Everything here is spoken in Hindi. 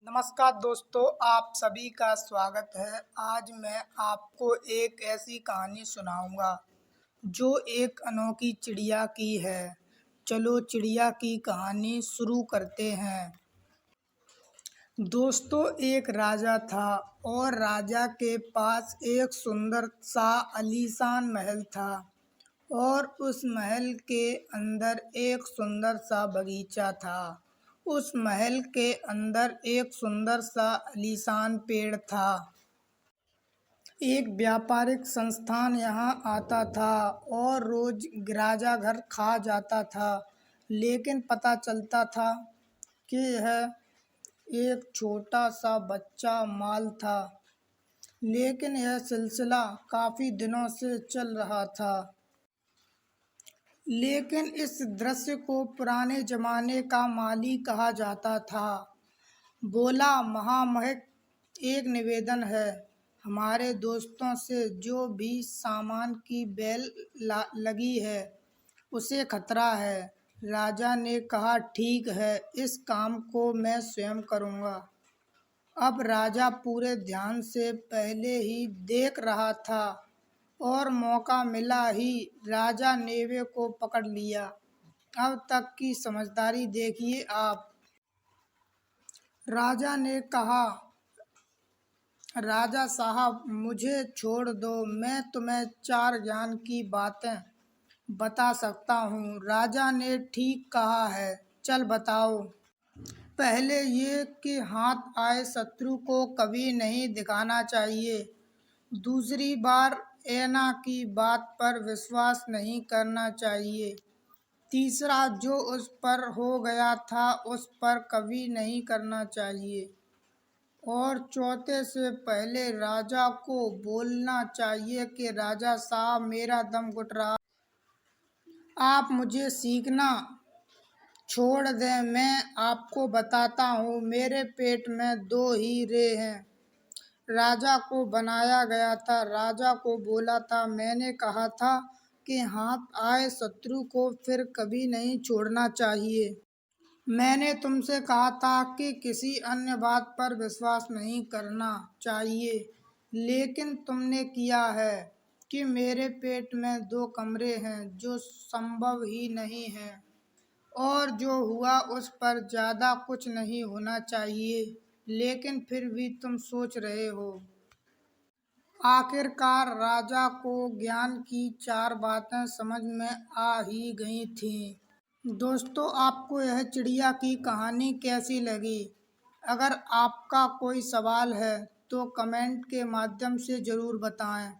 नमस्कार दोस्तों, आप सभी का स्वागत है। आज मैं आपको एक ऐसी कहानी सुनाऊंगा जो एक अनोखी चिड़िया की है। चलो चिड़िया की कहानी शुरू करते हैं। दोस्तों, एक राजा था और राजा के पास एक सुंदर सा आलीशान महल था और उस महल के अंदर एक सुंदर सा बगीचा था। उस महल के अंदर एक सुंदर सा आलीशान पेड़ था। एक व्यापारिक संस्थान यहाँ आता था और रोज राजा घर खा जाता था, लेकिन पता चलता था कि यह एक छोटा सा बच्चा माल था। लेकिन यह सिलसिला काफी दिनों से चल रहा था। लेकिन इस दृश्य को पुराने जमाने का माली कहा जाता था। बोला, महामहिम, एक निवेदन है। हमारे दोस्तों से जो भी सामान की बेल लगी है उसे खतरा है। राजा ने कहा, ठीक है, इस काम को मैं स्वयं करूँगा। अब राजा पूरे ध्यान से पहले ही देख रहा था और मौका मिला ही राजा नेवे को पकड़ लिया। अब तक की समझदारी देखिए आप। राजा ने कहा, राजा साहब, मुझे छोड़ दो, मैं तुम्हें 4 ज्ञान की बातें बता सकता हूँ। राजा ने ठीक कहा है, चल बताओ। पहले ये कि हाथ आए शत्रु को कभी नहीं दिखाना चाहिए। दूसरी बार ऐना की बात पर विश्वास नहीं करना चाहिए। तीसरा, जो उस पर हो गया था उस पर कभी नहीं करना चाहिए। और चौथे से पहले राजा को बोलना चाहिए कि राजा साहब, मेरा दम घुट रहा, आप मुझे सीखना छोड़ दें। मैं आपको बताता हूँ, मेरे पेट में 2 हीरे हैं। राजा को बनाया गया था। राजा को बोला था, मैंने कहा था कि हाथ आए शत्रु को फिर कभी नहीं छोड़ना चाहिए। मैंने तुमसे कहा था कि किसी अन्य बात पर विश्वास नहीं करना चाहिए, लेकिन तुमने किया है। कि मेरे पेट में 2 कमरे हैं जो संभव ही नहीं है, और जो हुआ उस पर ज़्यादा कुछ नहीं होना चाहिए, लेकिन फिर भी तुम सोच रहे हो। आखिरकार राजा को ज्ञान की 4 बातें समझ में आ ही गई थीं। दोस्तों, आपको यह चिड़िया की कहानी कैसी लगी? अगर आपका कोई सवाल है तो कमेंट के माध्यम से ज़रूर बताएं।